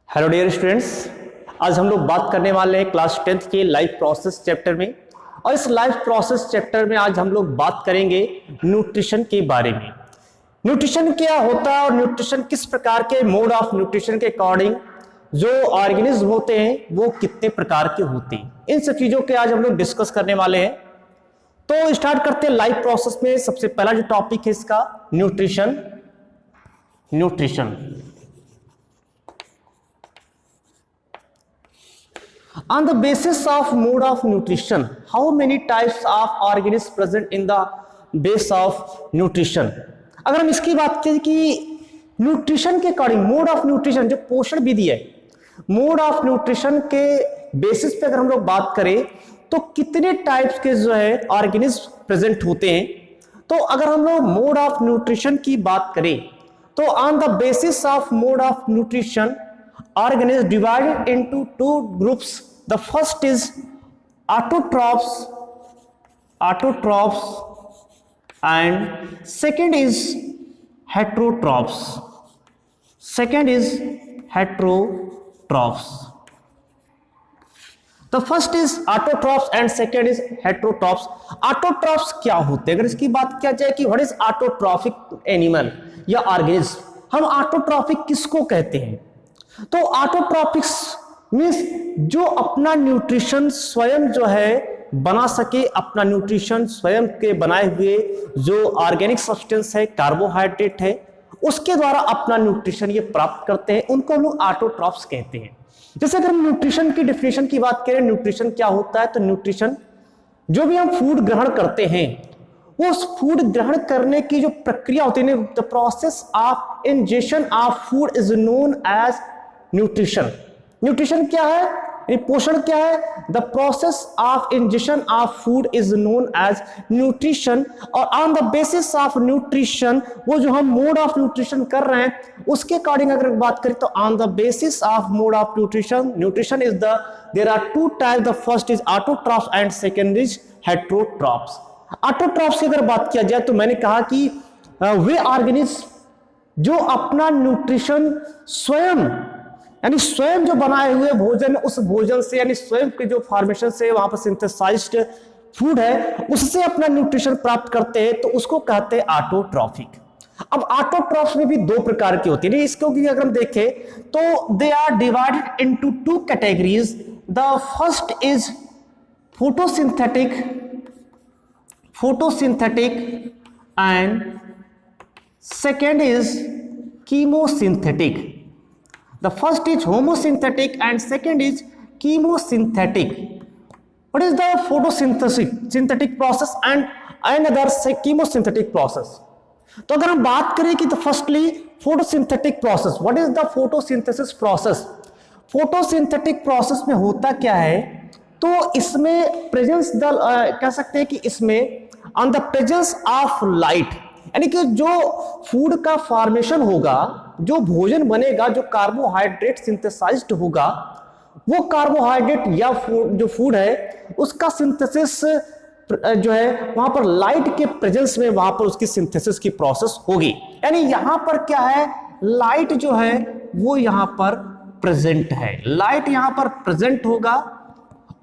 Hello dear students, आज हम लोग बात करने वाले हैं क्लास 10th के लाइफ प्रोसेस चैप्टर में। और इस लाइफ प्रोसेस चैप्टर में आज हम लोग बात करेंगे न्यूट्रिशन के बारे में। न्यूट्रिशन क्या होता है और न्यूट्रिशन किस प्रकार के मोड ऑफ न्यूट्रिशन के अकॉर्डिंग जो ऑर्गेनिज्म होते हैं वो कितने प्रकार के होते हैं, इन सब चीजों के आज हम लोग डिस्कस करने वाले हैं। तो स्टार्ट करते हैं लाइफ प्रोसेस में। सबसे पहला जो टॉपिक है इसका nutrition. On the basis of mode of nutrition, how many types of organisms present in the base of nutrition? अगर हम इसकी बात करें कि न्यूट्रिशन के अकॉर्डिंग मोड ऑफ न्यूट्रिशन, जो पोषण विधि है, मोड ऑफ न्यूट्रिशन के बेसिस पे अगर हम लोग बात करें तो कितने टाइप्स के जो है ऑर्गेनिज्म प्रेजेंट होते हैं। तो अगर हम लोग मोड ऑफ न्यूट्रिशन की बात करें तो on the basis of mode of nutrition organisms divided into two groups. The first is autotrophs and second is heterotrophs. The first is autotrophs and second is heterotrophs. Autotrophs क्या होते हैं? अगर इसकी बात किया जाए कि व्हाट इज ऑटोट्रॉफिक एनिमल या ऑर्गेनिज्म, हम ऑटोट्रॉफिक किसको कहते हैं? तो ऑटोट्रॉफिक्स मीन्स जो अपना न्यूट्रिशन स्वयं जो है बना सके, अपना न्यूट्रिशन स्वयं के बनाए हुए जो ऑर्गेनिक सब्सटेंस है, कार्बोहाइड्रेट है, उसके द्वारा अपना न्यूट्रिशन ये प्राप्त करते हैं, उनको हम लोग ऑटोट्रॉफ्स कहते हैं। जैसे अगर हम न्यूट्रिशन की डेफिनेशन की बात करें, न्यूट्रिशन क्या होता है, तो न्यूट्रिशन जो भी हम फूड ग्रहण करते हैं, उस फूड ग्रहण करने की जो प्रक्रिया होती है, the process of ingestion of food is known as nutrition. Nutrition क्या है, पोषण क्या है? The process of ingestion of food is known as nutrition. और on the basis of nutrition, वो जो हम मोड ऑफ न्यूट्रिशन कर रहे हैं उसके अकॉर्डिंग अगर बात करें तो on the basis of mode of nutrition is there are two type. The first is autotrophs and second is heterotrophs. Autotrophs की अगर बात किया जाए तो मैंने कहा कि वे ऑर्गेनिज्म जो अपना न्यूट्रिशन स्वयं यानी स्वयं जो बनाए हुए भोजन, उस भोजन से यानी स्वयं के जो फॉर्मेशन से वहां पर सिंथेसाइज्ड फूड है उससे अपना न्यूट्रिशन प्राप्त करते हैं, तो उसको कहते हैं ऑटोट्रॉफिक। अब ऑटोट्रॉफ्स में भी दो प्रकार की होती है। इसको अगर हम देखें तो they are divided into two categories. The first is photosynthetic and second is chemosynthetic. The first is homosynthetic and second is chemosynthetic. What is the photosynthetic process and another chemosynthetic process? तो अगर हम बात करें कि firstly photosynthetic process, what is the photosynthesis process? Photosynthetic process में होता क्या है, तो इसमें प्रेजेंस कह सकते हैं कि इसमें on the presence of light, यानी कि जो फूड का फॉर्मेशन होगा, जो भोजन बनेगा, जो कार्बोहाइड्रेट सिंथेसाइज्ड होगा, वो कार्बोहाइड्रेट या जो फूड है उसका सिंथेसिस जो है वहां पर लाइट के प्रेजेंस में वहां पर उसकी सिंथेसिस की प्रोसेस होगी। यानी यहां पर क्या है, लाइट जो है वो यहां पर प्रेजेंट है, लाइट यहां पर प्रेजेंट होगा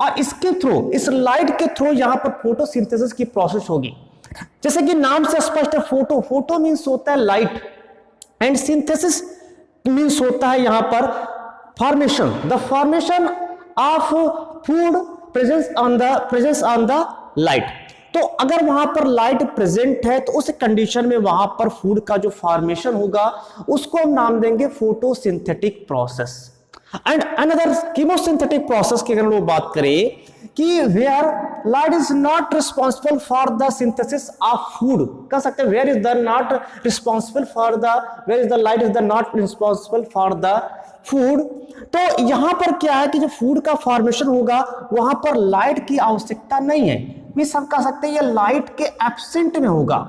और इसके थ्रू, इस लाइट के थ्रू यहां पर फोटोसिंथेसिस की प्रोसेस होगी। जैसे कि नाम से स्पष्ट है, फोटो मीन्स होता है लाइट एंड सिंथेसिस मीन्स होता है यहां पर formation, the formation of food presence on the light. तो अगर वहां पर लाइट प्रेजेंट है तो उस कंडीशन में वहां पर फूड का जो फॉर्मेशन होगा उसको हम नाम देंगे photosynthetic process. And another chemosynthetic process की अगर हम लोग बात करें कि where light is not responsible for the synthesis of food, कह सकते हैं where is the not responsible for the, where is the light is the not responsible for the food. तो यहां पर क्या है कि जो फूड का फॉर्मेशन होगा वहां पर लाइट की आवश्यकता नहीं है, मींस हम कह सकते हैं ये लाइट के एब्सेंट में होगा,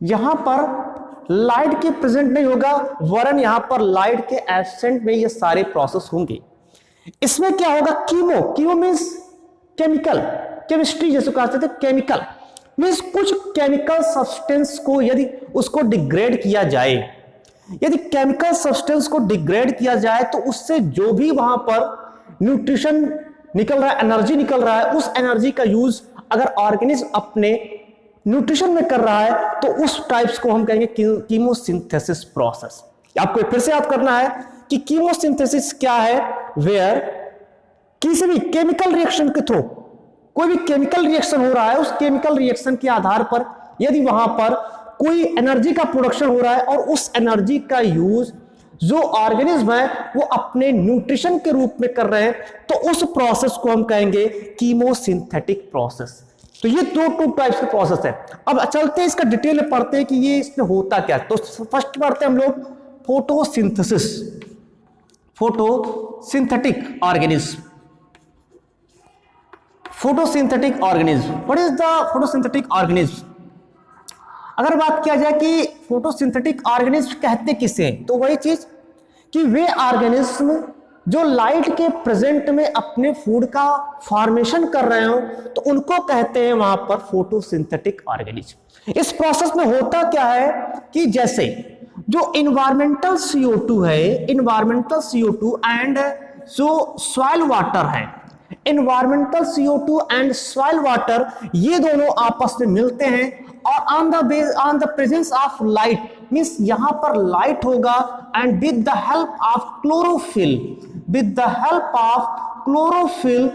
यहां पर लाइट के प्रेजेंट नहीं होगा, वरन यहां पर लाइट के एब्सेंट में ये सारे प्रोसेस होंगे। इसमें क्या होगा, कीमो मीन्स केमिकल, केमिस्ट्री जैसे कह सकते हैं, केमिकल मीन्स कुछ केमिकल सब्सटेंस को यदि उसको डिग्रेड किया जाए यदि केमिकल सब्सटेंस को डिग्रेड किया जाए तो उससे जो भी वहां पर न्यूट्रिशन निकल रहा है, एनर्जी निकल रहा है, उस एनर्जी का यूज अगर ऑर्गेनिज्म अपने न्यूट्रिशन में कर रहा है तो उस टाइप्स को हम कहेंगे कीमोसिंथेसिस प्रोसेस। आपको फिर से याद करना है कि कीमोसिंथेसिस क्या है, वेयर किसी भी केमिकल रिएक्शन के थ्रू कोई भी केमिकल रिएक्शन हो रहा है, उस केमिकल रिएक्शन के आधार पर यदि वहां पर कोई एनर्जी का प्रोडक्शन हो रहा है और उस एनर्जी का यूज जो ऑर्गेनिज्म है वो अपने न्यूट्रिशन के रूप में कर रहे हैं, तो उस प्रोसेस को हम कहेंगे कीमोसिंथेटिक प्रोसेस। तो ये टू टाइप्स के प्रोसेस है। अब चलते हैं इसका डिटेल में पढ़ते हैं कि ये इसमें होता क्या। तो फर्स्ट पढ़ते हैं हम लोग photosynthesis, photosynthetic organism. Photosynthetic organism, what is the photosynthetic organism? अगर बात किया जाए कि फोटोसिंथेटिक ऑर्गेनिज्म कहते किसे, तो वही चीज कि वे ऑर्गेनिज्म जो लाइट के प्रेजेंट में अपने फूड का फॉर्मेशन कर रहे हो तो उनको कहते हैं वहां पर फोटोसिंथेटिक ऑर्गेनिज्म। इस प्रोसेस में होता क्या है कि जैसे जो इन्वायरमेंटल CO2 है, इन्वायरमेंटल CO2 एंड जो सॉइल वाटर है, environmental CO2 and soil water ये दोनों आपस में मिलते हैं और on the presence of light means यहां पर लाइट होगा and with the help of chlorophyll, with the help of chlorophyll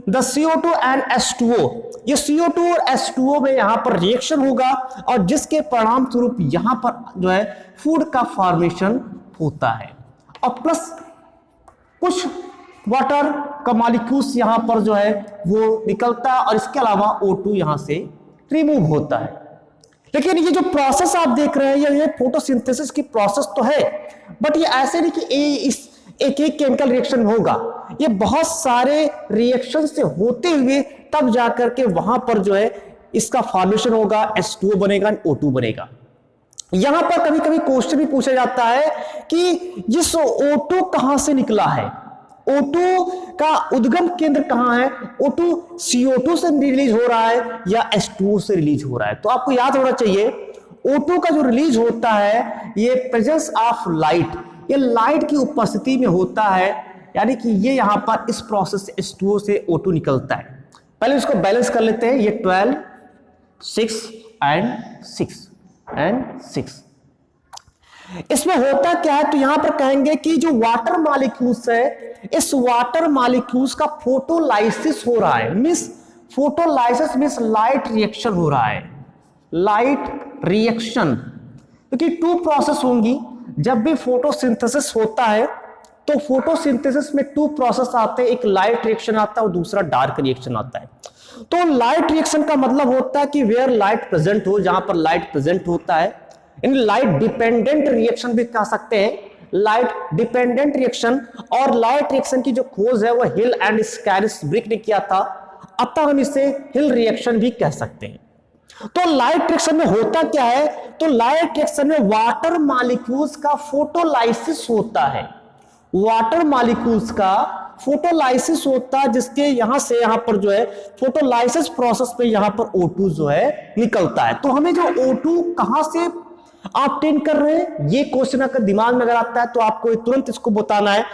the CO2 and H2O, ये CO2 और H2O में यहां पर रिएक्शन होगा और जिसके परिणाम स्वरूप यहां पर जो है फूड का फॉर्मेशन होता है और प्लस कुछ वाटर का मॉलिक्यूल्स यहां पर जो है वो निकलता है और इसके अलावा O2 यहां से रिमूव होता है। लेकिन ये जो प्रोसेस आप देख रहे हैं ये फोटोसिंथेसिस की प्रोसेस तो है, बट ये ऐसे नहीं कि एक केमिकल रिएक्शन होगा, ये बहुत सारे रिएक्शन से होते हुए तब जाकर के वहां पर जो है इसका फॉर्मेशन होगा, H2O बनेगा, O2 बनेगा। यहां पर कभी कभी क्वेश्चन भी पूछा जाता है कि जिस O2 कहां से निकला है, O2 का उद्गम केंद्र कहां है, O2 CO2 से रिलीज हो रहा है या H2O से रिलीज हो रहा है। तो आपको याद होना चाहिए O2 का जो रिलीज होता है ये प्रेजेंस ऑफ लाइट, ये लाइट की उपस्थिति में होता है, यानी कि ये यहां पर इस प्रोसेस से H2O से O2 निकलता है। पहले इसको बैलेंस कर लेते हैं, ये 12 6 एंड 6। इसमें होता क्या है, तो यहां पर कहेंगे कि जो वाटर मॉलिक्यूल्स है इस वाटर मॉलिक्यूल्स का फोटोलाइसिस हो रहा है, means photolysis means light reaction हो रहा है, लाइट रिएक्शन, क्योंकि टू प्रोसेस होंगी। जब भी फोटोसिंथेसिस होता है तो फोटोसिंथेसिस में टू प्रोसेस आते हैं, एक लाइट रिएक्शन आता है और दूसरा डार्क रिएक्शन आता है। तो लाइट रिएक्शन का मतलब होता है कि वेयर लाइट प्रेजेंट हो, जहां पर लाइट प्रेजेंट होता है, इन लाइट डिपेंडेंट रिएक्शन भी कह सकते हैं, लाइट डिपेंडेंट रिएक्शन। और लाइट रिएक्शन की जो खोज है वो हिल एंड स्कैरिस-ब्रिक ने किया था, अतः हम इसे हिल रिएक्शन भी कह सकते हैं। तो लाइट रिएक्शन में होता क्या है, तो लाइट रिएक्शन में वाटर मॉलिक्यूल्स का फोटोलाइसिस होता है, वाटर मॉलिक्यूल्स का फोटोलाइसिस होता है, जिसके यहां से यहां पर जो है फोटोलाइसिस प्रोसेस में यहां पर O2 जो है निकलता है। तो हमें जो O2 कहां से ऑब्टेन कर रहे हैं, ये क्वेश्चन अगर दिमाग में अगर आता है तो आपको तुरंत इसको बताना है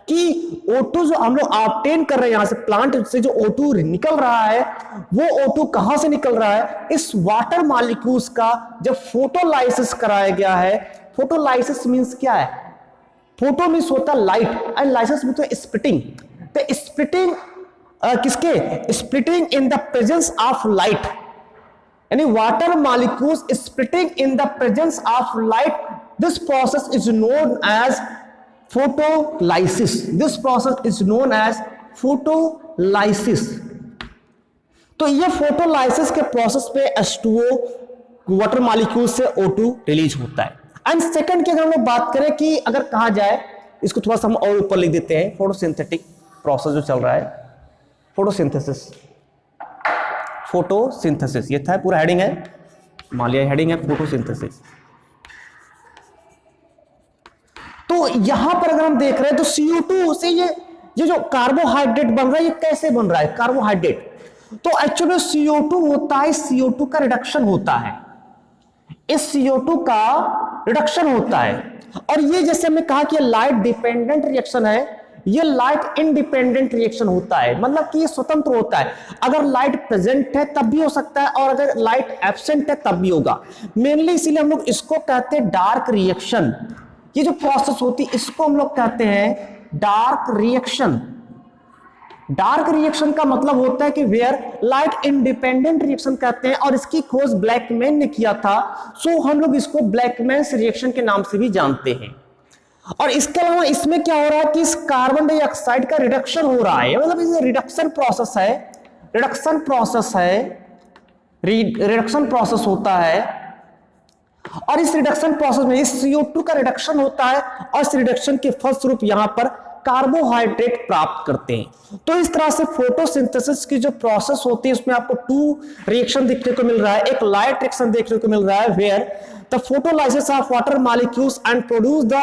कि O2 जो हम लोग ऑब्टेन कर रहे हैं यहां से प्लांट से जो O2 निकल रहा है वो O2 कहां से निकल रहा है, इस वाटर मॉलिक्यूल्स का जब फोटोलाइसिस कराया गया है। फोटोलाइसिस मींस क्या है, फोटो मींस होता है light and lysis means splitting. तो स्प्लिटिंग किसके, splitting in the presence of light, यानी water molecules splitting in the presence of light. This process is known as photolysis. This process is known as photolysis. तो ये photolysis के process पे H2O water molecule से O2 release होता है। And second की अगर हम लोग बात करें कि अगर कहा जाए, इसको थोड़ा सा हम और ऊपर लिख देते हैं, फोटोसिंथेटिक प्रोसेस जो चल रहा है, फोटोसिंथेसिस, फोटोसिंथेसिस ये था पूरा हेडिंग है, मान लिया हेडिंग है फोटोसिंथेसिस। तो यहां पर अगर हम देख रहे हैं तो CO2 से ये जो कार्बोहाइड्रेट बन रहा है, ये कैसे बन रहा है कार्बोहाइड्रेट, तो एक्चुअली CO2 होता है, CO2 का रिडक्शन होता है, इस CO2 का रिडक्शन होता है। और ये जैसे हमने कहा कि लाइट डिपेंडेंट रिएक्शन है, ये लाइट इंडिपेंडेंट रिएक्शन होता है, मतलब कि ये स्वतंत्र होता है। अगर लाइट प्रेजेंट है तब भी हो सकता है और अगर लाइट एब्सेंट है तब भी होगा। मेनली इसीलिए हम लोग इसको कहते हैं डार्क रिएक्शन। ये जो प्रोसेस होती है इसको हम लोग कहते हैं डार्क रिएक्शन। डार्क रिएक्शन का मतलब होता है कि वेयर लाइट इंडिपेंडेंट रिएक्शन कहते हैं, और इसकी खोज ब्लैकमैन ने किया था, सो हम लोग इसको ब्लैकमैन्स रिएक्शन के नाम से भी जानते हैं। और इसके अलावा इसमें क्या हो रहा है कि इस कार्बन डाइऑक्साइड का रिडक्शन हो रहा है, मतलब इस रिडक्शन प्रोसेस है, रिडक्शन प्रोसेस है, रिडक्शन प्रोसेस होता है। और इस रिडक्शन प्रोसेस में इस CO2 का रिडक्शन होता है और इस रिडक्शन के फलस्वरूप यहां पर कार्बोहाइड्रेट प्राप्त करते हैं। तो इस तरह से फोटोसिंथेसिस की जो प्रोसेस होती है उसमें आपको 2 रिएक्शन देखने को मिल रहा है। एक लाइट रिएक्शन देखने को मिल रहा है where the photolysis of water molecules and produce the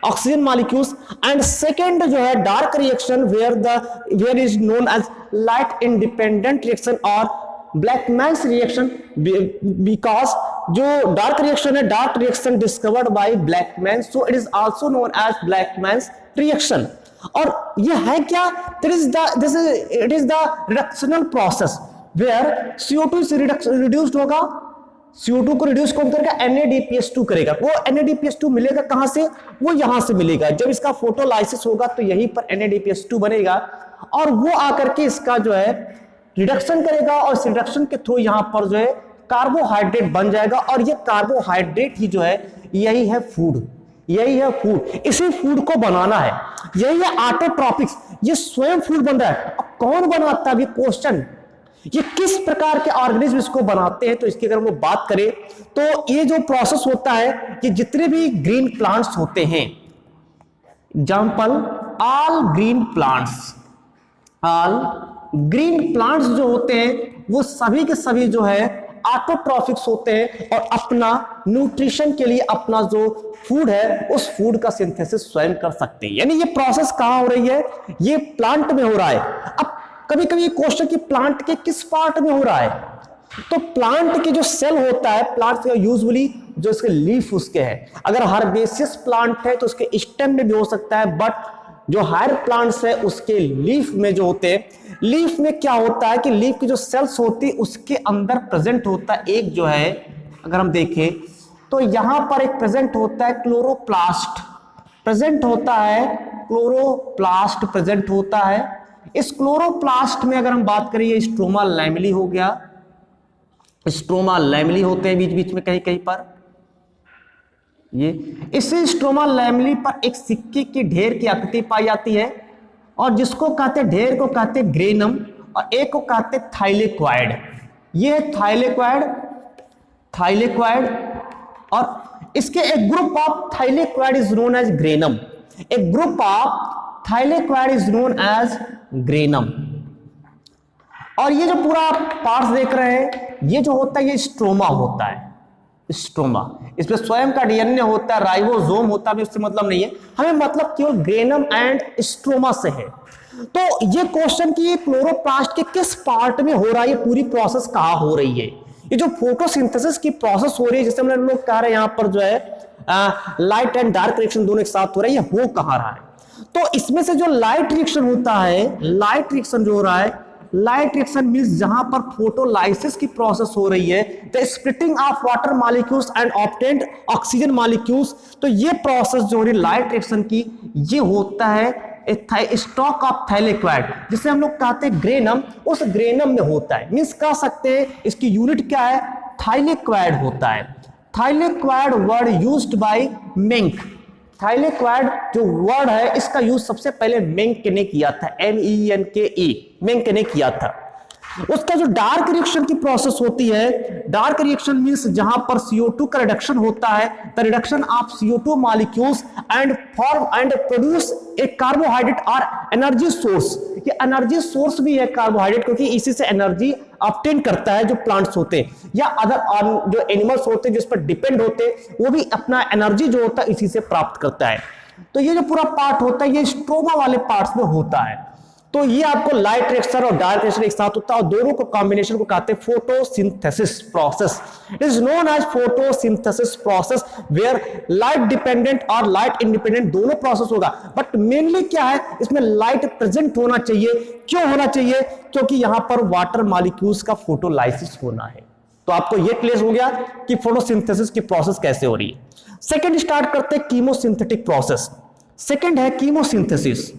oxygen molecules, and second जो है dark reaction where is known as light independent reaction और ब्लैकमैन्स रिएक्शन, बिकॉज जो डार्क रिएक्शन है, dark reaction discovered by Blackman, so it is also known as Blackman's reaction. और ये है क्या, it is the reductional process where CO2 से reduced होगा, CO2 को रिड्यूस कौन करेगा, NADPH2 करेगा। वो NADPH2 मिलेगा कहां से, वो यहां से मिलेगा। जब इसका फोटोलाइसिस होगा तो यहीं पर NADPH2 बनेगा और वो आकर के इसका जो है रिडक्शन करेगा और इस रिडक्शन के थ्रू यहां पर जो है कार्बोहाइड्रेट बन जाएगा। और ये कार्बोहाइड्रेट ही जो है यही है फूड, यही है फूड। इसी फूड को बनाना है, यही है ऑटोट्रॉपिक्स, ये स्वयं फूड बन रहा है। कौन बनाता है, ये क्वेश्चन, ये किस प्रकार के ऑर्गेनिज्म इसको बनाते हैं। तो इसकी अगर हम लोग बात करें तो ये जो प्रोसेस होता है, ये जितने भी ग्रीन प्लांट्स होते हैं, example all green plants, all green plants जो होते हैं वो सभी के सभी जो है ऑटोट्रॉफिक्स होते हैं और अपना न्यूट्रिशन के लिए अपना जो फूड है उस फूड का सिंथेसिस स्वयं कर सकते हैं। यानी ये प्रोसेस कहां हो रही है, ये प्लांट में हो रहा है। अब कभी कभी क्वेश्चन कि प्लांट के किस पार्ट में हो रहा है, तो प्लांट के जो सेल होता है, प्लांट यूजुअली जो इसके लीफ उसके है, अगर हर्बेसियस प्लांट है तो उसके स्टेम में भी हो सकता है, बट जो हायर प्लांट्स है उसके लीफ में जो होते हैं, लीफ में क्या होता है कि लीफ की जो सेल्स होती है उसके अंदर प्रेजेंट होता है एक जो है, अगर हम देखें तो यहां पर एक प्रेजेंट होता है क्लोरोप्लास्ट, प्रेजेंट होता है क्लोरोप्लास्ट, प्रेजेंट होता है। इस क्लोरोप्लास्ट में अगर हम बात करें, ये स्ट्रोमा लैमेली हो गया, स्ट्रोमा लैमेली होते हैं बीच बीच में कहीं कहीं पर। ये इसे स्ट्रोमा लैमेली पर एक सिक्के की ढेर की आकृति पाई जाती है और जिसको कहते हैं, ढेर को कहते हैं ग्रेनम और एक को कहते हैं थाइलेक्वाइड। ये है थाइलेक्वाइड, थाइलेक्वाइड, और इसके एक group of thylakoid is known as granum, एक group of thylakoid is known as granum. और ये जो पूरा पार्ट्स देख रहे हैं, ये जो होता है ये स्ट्रोमा होता है, स्ट्रोमा। इसमें स्वयं का डीएनए होता है, राइबोसोम होता है, उससे मतलब नहीं है हमें, मतलब केवल ग्रेनम एंड स्ट्रोमा से है। तो ये क्वेश्चन कि ये क्लोरोप्लास्ट के किस पार्ट में हो रहा है, ये पूरी प्रोसेस कहां हो रही है, ये जो फोटोसिंथेसिस की प्रोसेस हो रही है, जैसे हम लोग कह रहे हैं यहां पर जो है लाइट एंड डार्क रिएक्शन दोनों एक साथ हो रहा है, ये हो कहां रहा है। तो इसमें से जो लाइट रिएक्शन होता है, लाइट रिएक्शन जो हो रहा है, लाइट रिएक्शन मींस जहां पर फोटोलाइसिस की प्रोसेस हो रही है, the splitting of water molecules and obtained oxygen molecules. तो ये प्रोसेस जो हो रही है लाइट रिएक्शन की, ये होता है स्टॉक ऑफ थाइलेक्वाइड, जिसे हम लोग कहते हैं ग्रेनम, उस ग्रेनम में होता है। मींस कह सकते हैं इसकी यूनिट क्या है, थाइलेक्वाइड होता है। Thylakoid word used by Menk, thylakoid जो वर्ड है इसका यूज सबसे पहले मेंक ने किया था, MENKE, मेंक ने किया था। उसका जो डार्क रिएक्शन की प्रोसेस होती है, डार्क रिएक्शन मींस जहां पर CO2 का रिडक्शन होता है, the reduction of CO2 molecules and form and produce a carbohydrate और एनर्जी सोर्स। ये एनर्जी सोर्स भी है कार्बोहाइड्रेट, क्योंकि इसी से एनर्जी ऑब्टेन करता है जो प्लांट्स होते हैं या अदर जो एनिमल्स होते हैं जिस पर डिपेंड होते हैं, वो भी अपना एनर्जी जो होता है इसी से प्राप्त करता है। तो ये जो पूरा पार्ट होता है ये स्ट्रोमा वाले पार्ट्स में होता है। तो ये आपको लाइट रिएक्शन और डार्क रिएक्शन एक साथ होता है, और दोनों को कॉम्बिनेशन को कहते हैं photosynthesis process. It is known as photosynthesis process where light dependent और लाइट इंडिपेंडेंट दोनों प्रोसेस होगा, बट मेनली क्या है, इसमें लाइट प्रेजेंट होना चाहिए। क्यों होना चाहिए? क्योंकि यहां पर वाटर मॉलिक्यूल्स का फोटोलाइसिस होना है। तो आपको यह क्लियर हो गया कि फोटोसिंथेसिस की प्रोसेस कैसे हो रही है। सेकेंड स्टार्ट करते हैं कीमोसिंथेटिक प्रोसेस। सेकेंड है कीमोसिंथेसिस।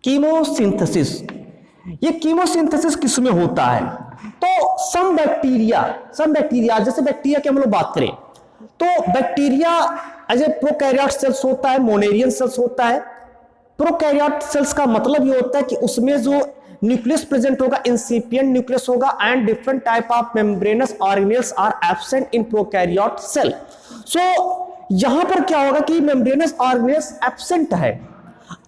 कीमोसिंथेसिस, ये कीमोसिंथेसिस किसमें होता है? तो सम बैक्टीरिया जैसे बैक्टीरिया की हम लोग बात करें तो bacteria as a prokaryote cells होता है, मोनेरियन सेल्स होता है। प्रोकैरियोट सेल्स का मतलब ये होता है कि उसमें जो न्यूक्लियस प्रेजेंट होगा, इंसिपिएंट न्यूक्लियस होगा, and different type of membranous organelles are absent in prokaryote cell. So यहां पर क्या होगा कि मेम्ब्रेनस ऑर्गेनेल्स एब्सेंट है।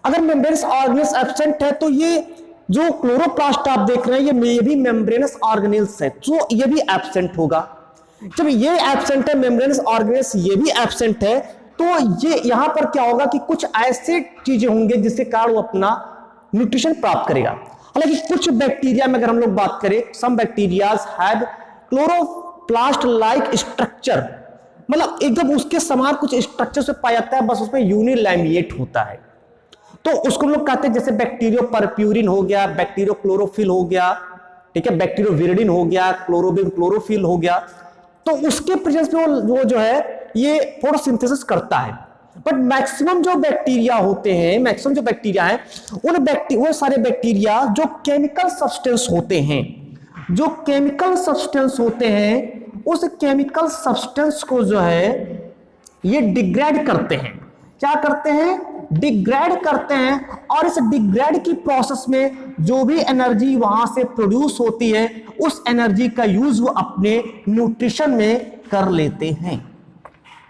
अगर मेम्ब्रेनस ऑर्गेनेल्स एब्सेंट है तो ये जो क्लोरोप्लास्ट आप देख रहे हैं ये भी मेम्ब्रेनस ऑर्गेनेल्स है, तो ये भी एब्सेंट होगा। जब ये एब्सेंट है, मेम्ब्रेनस ऑर्गेनेल्स ये भी एब्सेंट है, तो ये यहां पर क्या होगा कि कुछ ऐसे चीजें होंगे जिसके कारण वो अपना न्यूट्रिशन प्राप्त करेगा। हालांकि कुछ बैक्टीरिया में अगर हम लोग बात करें, some bacterias have chloroplast like structure, मतलब एकदम उसके समान कुछ स्ट्रक्चर से पाया जाता है, बस उसमें यूनिलैमिएट होता है। तो उसको हम लोग कहते हैं जैसे बैक्टीरियो परप्यूरिन हो गया, बैक्टीरियो क्लोरोफिल हो गया, ठीक है, बैक्टीरियो विरिडिन हो गया, क्लोरोबिन क्लोरोफिल हो गया। तो उसके प्रेजेंस में वो जो है ये फोटोसिंथेसिस करता है। बट मैक्सिमम जो बैक्टीरिया होते हैं, मैक्सिमम जो बैक्टीरिया है वो सारे बैक्टीरिया जो केमिकल सब्सटेंस होते हैं, जो केमिकल सब्सटेंस होते हैं, उस केमिकल सब्सटेंस को जो है ये डिग्रेड करते हैं। क्या करते हैं? डिग्रेड करते हैं, और इस डिग्रेड की प्रोसेस में जो भी एनर्जी वहां से प्रोड्यूस होती है उस एनर्जी का यूज वो अपने न्यूट्रिशन में कर लेते हैं।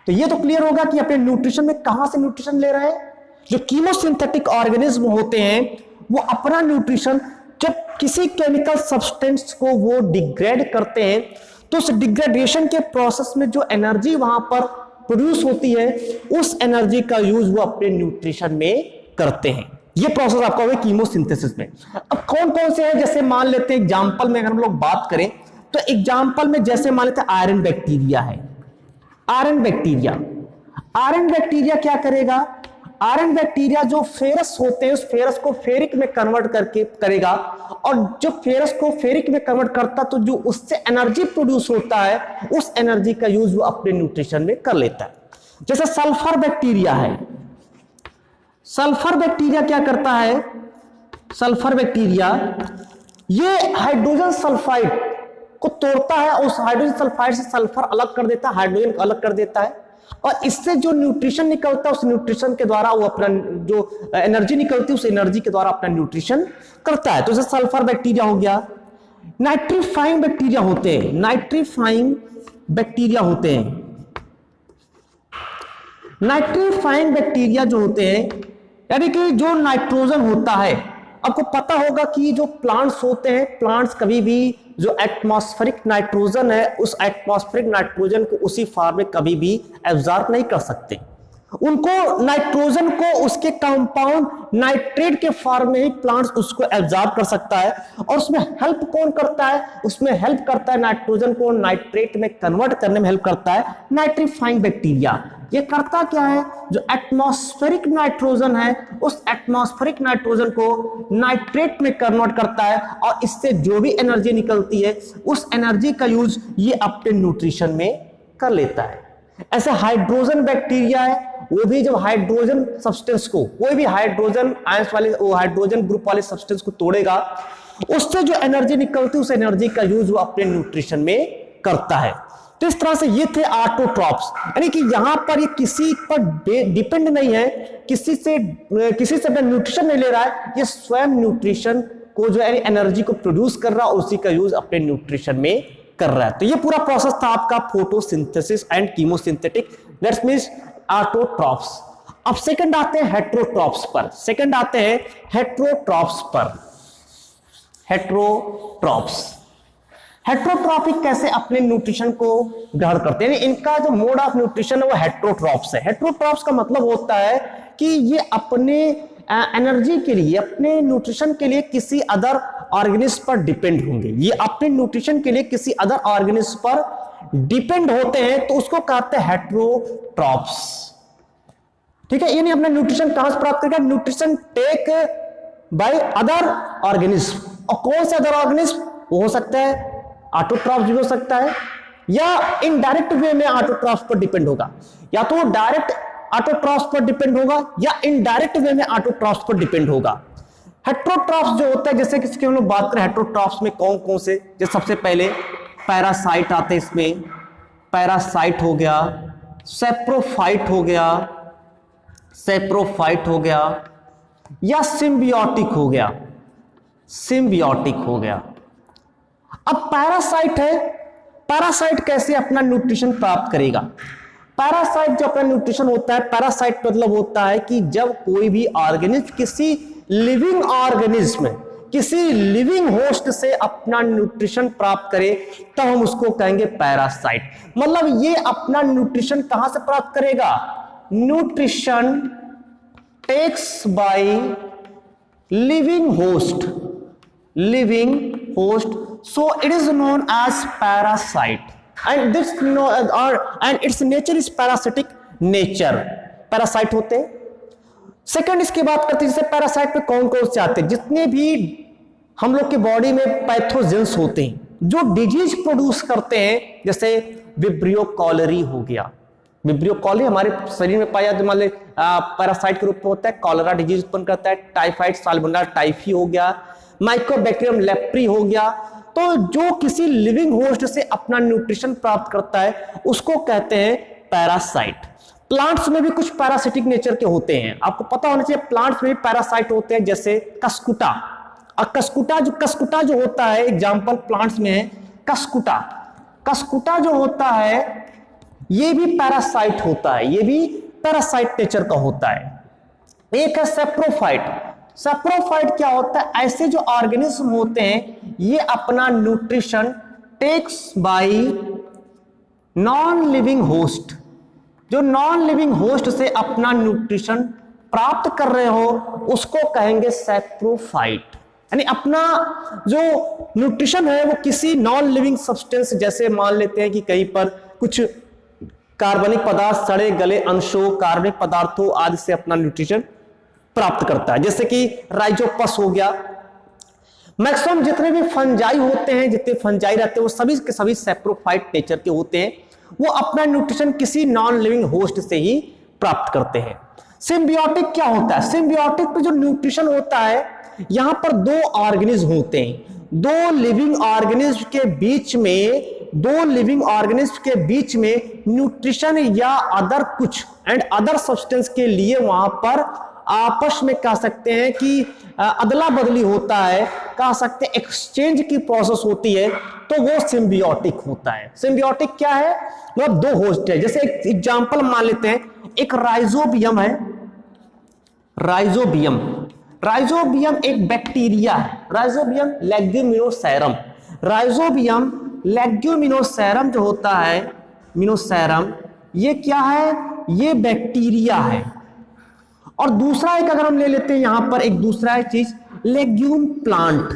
तो ये तो क्लियर होगा कि अपने न्यूट्रिशन में कहां से न्यूट्रिशन ले रहे हैं। जो कीमोसिंथेटिक ऑर्गेनिज्म होते हैं वो अपना न्यूट्रिशन जब किसी केमिकल सब्सटेंस को वो डिग्रेड करते हैं तो उस डिग्रेडेशन के प्रोसेस में जो एनर्जी वहां पर प्रोड्यूस होती है उस एनर्जी का यूज वो अपने न्यूट्रिशन में करते हैं। ये प्रोसेस आपका होगा कीमोसिंथेसिस में। अब कौन कौन से हैं, जैसे मान लेते हैं एग्जांपल में अगर हम लोग बात करें तो एग्जांपल में जैसे मान लेते हैं आयरन बैक्टीरिया है। आयरन बैक्टीरिया क्या करेगा? आयरन बैक्टीरिया जो फेरस होते हैं उस फेरस को फेरिक में कन्वर्ट करके करेगा, और जो फेरस को फेरिक में कन्वर्ट करता तो जो उससे एनर्जी प्रोड्यूस होता है उस एनर्जी का यूज वो अपने न्यूट्रिशन में कर लेता है। जैसे सल्फर बैक्टीरिया है। सल्फर बैक्टीरिया क्या करता है? सल्फर बैक्टीरिया ये हाइड्रोजन सल्फाइड को तोड़ता है, उस हाइड्रोजन सल्फाइड से सल्फर अलग कर देता है, हाइड्रोजन को अलग कर देता है, और इससे जो न्यूट्रिशन निकलता है उस न्यूट्रिशन के द्वारा वो अपना जो एनर्जी निकलती है उस एनर्जी के द्वारा अपना न्यूट्रिशन करता है। तो जैसे सल्फर बैक्टीरिया हो गया। नाइट्रीफाइंग बैक्टीरिया होते हैं, नाइट्रीफाइंग बैक्टीरिया होते हैं। नाइट्रीफाइंग बैक्टीरिया जो होते हैं यानी कि जो नाइट्रोजन होता है, आपको पता होगा कि जो प्लांट्स होते हैं, प्लांट्स कभी भी जो एटमॉस्फेरिक नाइट्रोजन है उस एटमॉस्फेरिक नाइट्रोजन को उसी फॉर्म में कभी भी एब्जॉर्ब नहीं कर सकते। उनको नाइट्रोजन को उसके कंपाउंड नाइट्रेट के फॉर्म में ही प्लांट्स उसको एब्जॉर्ब कर सकता है, और उसमें हेल्प कौन करता है? उसमें हेल्प करता है नाइट्रोजन को नाइट्रेट में कन्वर्ट करने में हेल्प करता है नाइट्रीफाइंग बैक्टीरिया। ये करता क्या है? जो एटमॉस्फेरिक नाइट्रोजन है उस एटमॉस्फेरिक नाइट्रोजन को नाइट्रेट में कन्वर्ट करता है, और इससे जो भी एनर्जी निकलती है उस एनर्जी का यूज ये अपने न्यूट्रिशन में कर लेता है। ऐसे हाइड्रोजन बैक्टीरिया है, वो भी जब हाइड्रोजन सब्सटेंस को, कोई भी हाइड्रोजन आयंस वाले हाइड्रोजन ग्रुप वाले सब्सटेंस को तोड़ेगा उससे जो एनर्जी निकलती है उस एनर्जी का यूज वो अपने न्यूट्रिशन में करता है। तो इस तरह से ये थे ऑटोट्रॉप्स, यानी कि यहां पर ये किसी पर डिपेंड नहीं है, किसी से अपना न्यूट्रिशन नहीं ले रहा है, ये स्वयं न्यूट्रिशन को जो है एनर्जी को प्रोड्यूस कर रहा है, उसी का यूज अपने न्यूट्रिशन में कर रहा है। तो ये पूरा प्रोसेस था आपका photosynthesis and chemosynthetic, that means autotrophs. अब सेकंड आते हैं हेट्रोट्रॉप्स पर। सेकंड आते हैं हेट्रोट्रॉप्स पर। हेट्रोट्रॉप्स हेट्रोट्रॉपिक कैसे अपने न्यूट्रिशन को ग्रहण करते हैं, इनका जो मोड ऑफ न्यूट्रिशन है वो हेट्रोट्रॉप्स है। हेट्रोट्रॉप्स का मतलब होता है कि ये अपने एनर्जी के लिए, अपने न्यूट्रिशन के लिए किसी अदर ऑर्गेनिज्म पर डिपेंड होंगे, ये अपने न्यूट्रिशन के लिए किसी अदर ऑर्गेनिज्म पर डिपेंड होते हैं, तो उसको कहते हैं हेटेरोट्रॉफ्स। ठीक है, यानी अपना न्यूट्रिशन कहां से प्राप्त करेगा? Nutrition take by other organism. और कौन से अदर ऑर्गेनिज्म? वो हो सकता है ऑटोट्रॉफ्स भी हो सकता है, या इनडायरेक्ट वे में ऑटोट्रॉफ्स पर डिपेंड होगा, या तो डायरेक्ट ऑटोट्रॉफ्स पर डिपेंड होगा या इनडायरेक्ट वे में ऑटोट्रॉफ्स पर डिपेंड होगा। हेटेरोट्रॉफ्स जो होता है, जैसे कि हम लोग बात करें हेटेरोट्रॉफ्स में कौन कौन से, जैसे सबसे पहले पैरासाइट आते हैं, इसमें पैरासाइट हो गया, सेप्रोफाइट हो गया, सेप्रोफाइट हो गया, या सिम्बियोटिक हो गया, सिम्बियोटिक हो गया। अब पैरासाइट है, पैरासाइट कैसे अपना न्यूट्रिशन प्राप्त करेगा? पैरासाइट जो अपना न्यूट्रिशन होता है, पैरासाइट मतलब होता है कि जब कोई भी ऑर्गेनिज्म किसी लिविंग ऑर्गेनिज्म, किसी लिविंग होस्ट से अपना न्यूट्रिशन प्राप्त करे, तो हम उसको कहेंगे पैरासाइट। मतलब ये अपना न्यूट्रिशन कहां से प्राप्त करेगा? Nutrition takes by living host, living host, so it is known as parasite, and this and its nature is parasitic nature, parasite होते हैं। सेकंड इसकी बात करते हैं, जैसे पैरासाइट पे कौन कौन से आते हैं? जितने भी हम लोग के बॉडी में पैथोजेंस होते हैं जो डिजीज प्रोड्यूस करते हैं, जैसे विब्रियो कॉलरी हो गया, विब्रियो कॉलरी हमारे शरीर में पाया, मान ले पैरासाइट के रूप में होता है, कॉलरा डिजीज उत्पन्न करता है, टाइफाइड साल्मोनेला टाइफी हो गया, माइकोबैक्टीरियम लेप्री हो गया। तो जो किसी लिविंग होस्ट से अपना न्यूट्रिशन प्राप्त करता है उसको कहते हैं पैरासाइट। प्लांट्स में भी कुछ पैरासिटिक नेचर के होते हैं, आपको पता होना चाहिए, प्लांट्स में भी पैरासाइट होते हैं, जैसे कसकुटा। और कसकुटा जो होता है, एग्जांपल प्लांट्स में है कसकुटा। कसकुटा जो होता है ये भी पैरासाइट होता है, ये भी पैरासाइट नेचर का होता है। एक है सेप्रोफाइट। सेप्रोफाइट क्या होता है? ऐसे जो ऑर्गेनिज्म होते हैं ये अपना nutrition takes by non living host, जो नॉन लिविंग होस्ट से अपना न्यूट्रिशन प्राप्त कर रहे हो उसको कहेंगे सेप्रोफाइट। यानी अपना जो न्यूट्रिशन है वो किसी नॉन लिविंग सब्सटेंस, जैसे मान लेते हैं कि कहीं पर कुछ कार्बनिक पदार्थ, सड़े गले अंशों, कार्बनिक पदार्थों आदि से अपना न्यूट्रिशन प्राप्त करता है, जैसे कि राइजोपस हो गया। मैक्सिमम जितने भी फंजाई होते हैं, जितने फंजाई रहते हैं वो सभी के सभी सेप्रोफाइट नेचर के होते हैं, वो अपना न्यूट्रिशन किसी नॉन लिविंग होस्ट से ही प्राप्त करते हैं। सिम्बियोटिक क्या होता है? सिम्बियोटिक पे जो न्यूट्रिशन होता है, यहां पर दो ऑर्गेनिज्म होते हैं, दो लिविंग ऑर्गेनिज्म के बीच में, दो लिविंग ऑर्गेनिज्म के बीच में न्यूट्रिशन या अदर कुछ एंड अदर सब्सटेंस के लिए वहां पर आपस में कह सकते हैं कि अदला बदली होता है, कह सकते हैं एक्सचेंज की प्रोसेस होती है, तो वो सिम्बियोटिक होता है। सिम्बियोटिक क्या है? मतलब दो होस्ट है। जैसे एक एग्जांपल मान लेते हैं, एक राइजोबियम है, राइजोबियम, राइजोबियम एक बैक्टीरिया है, राइजोबियम लेग्यूमिनोसेरम, राइजोबियम लेग्यूमिनोसेरम जो होता है, मिनोसेरम, ये क्या है? ये बैक्टीरिया है। और दूसरा एक अगर हम ले लेते हैं यहां पर, एक दूसरा एक चीज लेग्यूम प्लांट,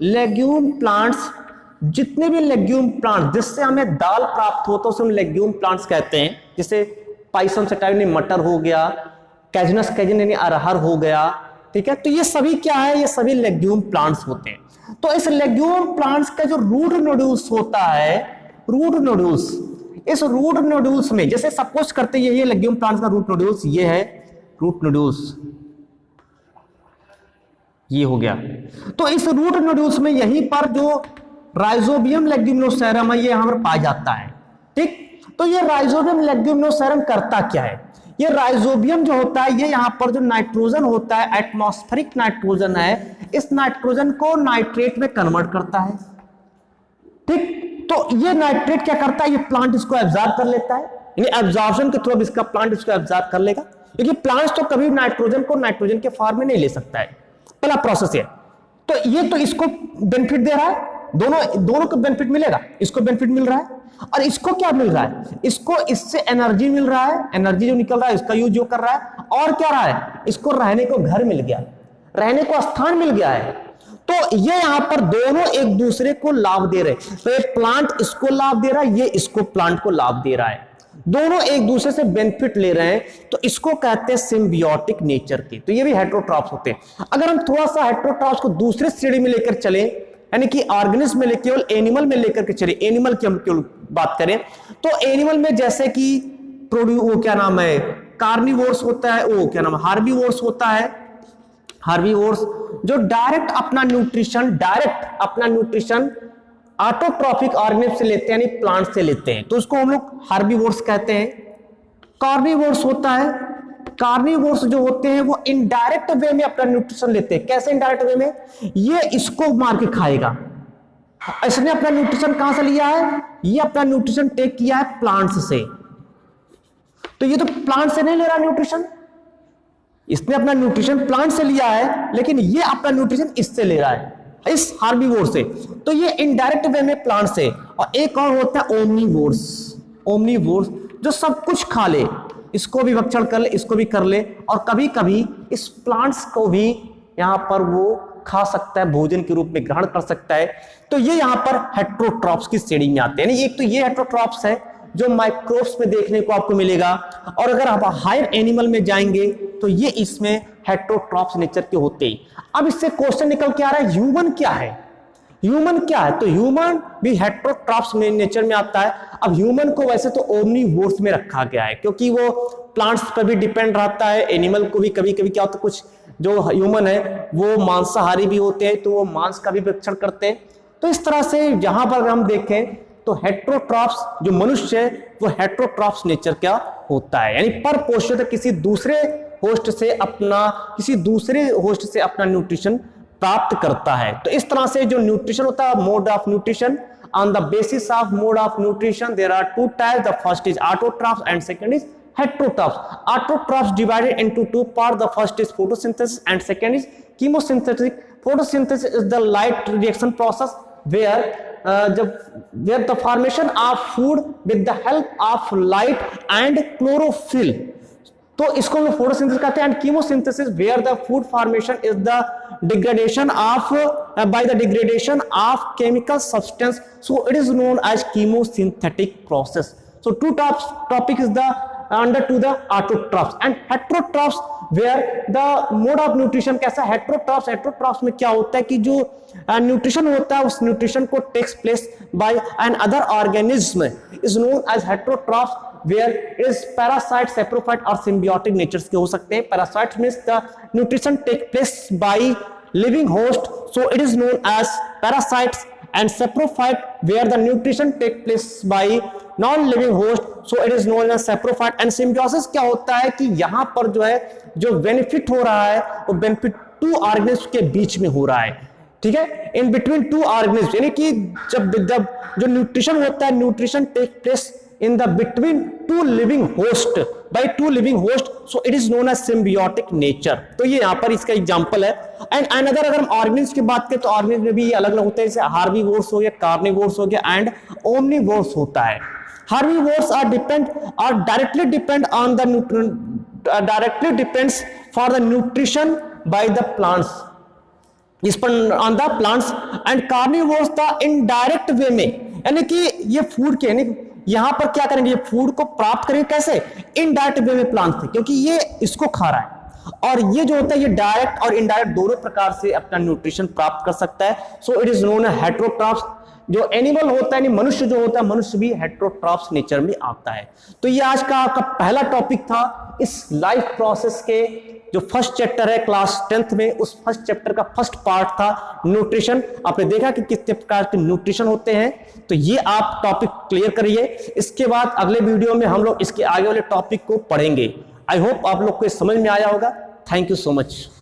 लेग्यूम प्लांट्स, जितने भी लेग्यूम प्लांट जिससे हमें दाल प्राप्त होता है उसे हम लेग्यूम प्लांट्स कहते हैं। जैसे पाइसम सेटाइव मटर हो गया, कैजनस कैजन यानी अरहर हो गया, ठीक है। तो ये सभी क्या है? ये सभी लेग्यूम प्लांट्स होते हैं। तो इस लेग्यूम प्लांट्स का जो रूट नोड्यूल्स होता है, रूट नोड्यूल्स, इस रूट नोड्यूल्स में जैसे सपोज करते हैं ये लेग्यूम प्लांट्स का रूट नोड्यूल्स ये है, रूट नोड्यूल्स ये हो गया। तो इस रूट नोड्यूल्स में यहीं पर जो राइजोबियम लेग्यूमिनोसेरम है ये यहां पर पाया जाता है, ठीक। तो ये राइजोबियम लेग्यूमिनोसेरम करता क्या है? ये राइजोबियम जो होता है ये यहां पर जो नाइट्रोजन होता है, एटमॉस्फेरिक नाइट्रोजन है, इस नाइट्रोजन को नाइट्रेट में कन्वर्ट करता है, ठीक। तो ये नाइट्रेट क्या करता है? ये प्लांट इसको एब्जॉर्ब कर लेता है, यानी एब्जॉर्प्शन के थ्रू इसका प्लांट इसको एब्जॉर्ब कर लेगा, क्योंकि प्लांट्स तो कभी नाइट्रोजन को नाइट्रोजन के फॉर्म में नहीं ले सकता है, पहला प्रोसेस है। तो ये तो इसको बेनिफिट दे रहा है, दोनों को बेनिफिट मिलेगा, इसको बेनिफिट मिल रहा है और इसको क्या मिल रहा है, इसको इससे एनर्जी मिल रहा है, एनर्जी जो निकल रहा है इसका यूज जो कर रहा है, और क्या रहा है, इसको रहने को घर मिल गया, रहने को स्थान मिल गया है। तो ये यहां पर दोनों एक दूसरे को लाभ दे रहे हैं। तो ये प्लांट इसको लाभ दे रहा है, ये इसको प्लांट को लाभ दे रहा है, दोनों एक दूसरे से बेनिफिट ले रहे हैं, तो इसको कहते हैं सिम्बियोटिक नेचर के। तो ये भी हेटेरोट्रॉप्स होते हैं। अगर हम थोड़ा सा हेटेरोट्रॉप्स को दूसरे श्रेणी में लेकर चले, यानी कि ऑर्गेनिज्म में केवल एनिमल में लेकर के चले, एनिमल की हम केवल बात करें तो एनिमल में जैसे कि वो क्या नाम है, कार्निवोर्स होता है, वो क्या नाम है, हार्बीवोर्स होता है, हार्बीवोर्स जो डायरेक्ट अपना न्यूट्रिशन ऑटोट्रॉफिक ऑर्गेनिज्म से लेते हैं, यानी प्लांट से लेते हैं, तो उसको हम लोग हार्बीवोर्स कहते हैं। कार्निवोर्स होता है, कार्निवोर्स जो होते हैं वो इनडायरेक्ट वे में अपना न्यूट्रिशन लेते हैं। कैसे इनडायरेक्ट वे में, ये इसको मार के खाएगा, इसने अपना न्यूट्रिशन कहां से लिया है, ये अपना न्यूट्रिशन टेक किया है प्लांट्स से, तो ये तो प्लांट से नहीं ले रहा न्यूट्रिशन, इसने अपना न्यूट्रिशन प्लांट से लिया है, लेकिन ये अपना न्यूट्रिशन इससे ले रहा है, इस हार्बीवोर से, तो ये इनडायरेक्ट वे में प्लांट से। और एक और होता है ओमनीवोर्स, ओमनीवोर्स जो सब कुछ खा ले, इसको भी भक्षण कर ले, इसको भी कर ले, और कभी कभी इस प्लांट्स को भी यहां पर वो खा सकता है, भोजन के रूप में ग्रहण कर सकता है। तो ये यहां पर हेटेरोट्रॉप्स की श्रेणी में आते हैं। एक तो ये हेटेरोट्रॉप्स है जो माइक्रोब्स में देखने को आपको मिलेगा, और अगर आप हायर एनिमल में जाएंगे तो ये इसमें हेटेरोट्रॉप्स नेचर के होते हैं। अब इससे क्वेश्चन निकल के आ रहा है, ह्यूमन क्या है, ह्यूमन क्या है, तो ह्यूमन भी हेटेरोट्रॉप्स में नेचर में आता है। अब ह्यूमन को वैसे तो ओमनीवोर्स में रखा गया है, क्योंकि वो प्लांट्स पर भी डिपेंड रहता है, एनिमल को भी कभी कभी क्या होता है, कुछ जो ह्यूमन है वो मांसाहारी भी होते हैं, तो वो मांस का भी भक्षण करते हैं। तो इस तरह से जहां पर हम देखें तो हेटेरोट्रॉप्स जो मनुष्य है वो हेटेरोट्रॉप्स नेचर क्या होता है, यानी पर पोषक किसी दूसरे होस्ट से अपना न्यूट्रिशन प्राप्त करता है। तो इस तरह से जो न्यूट्रिशन होता है, mode of nutrition, on the basis of mode of nutrition there are two types, the first is autotrophs and second is heterotrophs. Autotrophs divided into two parts. The first is photosynthesis and second is chemosynthesis. Photosynthesis is the light reaction process where the formation of food with the help of light and chlorophyll. तो इसको हम photosynthesis कहते हैं। And chemosynthesis where the food formation is the degradation of by the degradation of chemical substance, so it is known as chemosynthetic process. So two topic is the under to the autotrophs and heterotrophs where the mode of nutrition कैसा, heterotrophs में क्या होता है कि जो nutrition होता है उस न्यूट्रिशन को takes place by an other organism is known as heterotrophs where it is parasite, saprophyte और symbiotic natures के हो सकते हैं। Parasite means the nutrition take place by living host, so it is known as parasites, and saprophyte where the nutrition take place by non-living host, so it is known as saprophyte। and symbiosis क्या होता है कि यहाँ पर जो है जो benefit हो रहा है वो बेनिफिट टू ऑर्गेनिज्म के बीच में हो रहा है, ठीक है, इन बिटवीन टू ऑर्गेनिज्म, यानी कि जब जो न्यूट्रिशन होता है, nutrition take place in the between two living host, by two living host, so it is known as symbiotic nature। तो ये यहाँ पर इसका एग्जांपल है। एंड अनदर अगर हम ऑर्गेनिज्म की बात करें तो ऑर्गेनिज्म में भी ये अलग अलग होते हैं, जैसे हार्बीवोर्स हो गया, कार्निवोर्स हो गया एंड ओमनीवोर्स होता है। Herbivores are directly depend on the directly depends for the nutrition by the plants, इस पर on the plants, and carnivores the indirect way में, यानी कि ये फूड के यानी यहां पर क्या करेंगे, ये फूड को प्राप्त करेंगे कैसे, इनडायरेक्ट वे में प्लांट से, क्योंकि ये इसको खा रहा है, और ये जो होता है ये डायरेक्ट और इनडायरेक्ट दोनों प्रकार से अपना न्यूट्रिशन प्राप्त कर सकता है। So it is known as heterotrophs. जो एनिमल होता है, मनुष्य जो होता है, मनुष्य भी हेटेरोट्रॉप्स नेचर में आता है। तो ये आज का आपका पहला टॉपिक था इस लाइफ प्रोसेस के जो फर्स्ट चैप्टर है क्लास 10th में, उस फर्स्ट चैप्टर का फर्स्ट पार्ट था न्यूट्रिशन। आपने देखा कि कितने प्रकार के न्यूट्रिशन होते हैं, तो ये आप टॉपिक क्लियर करिए। इसके बाद अगले वीडियो में हम लोग इसके आगे वाले टॉपिक को पढ़ेंगे। आई होप आप लोग को समझ में आया होगा। Thank you so much.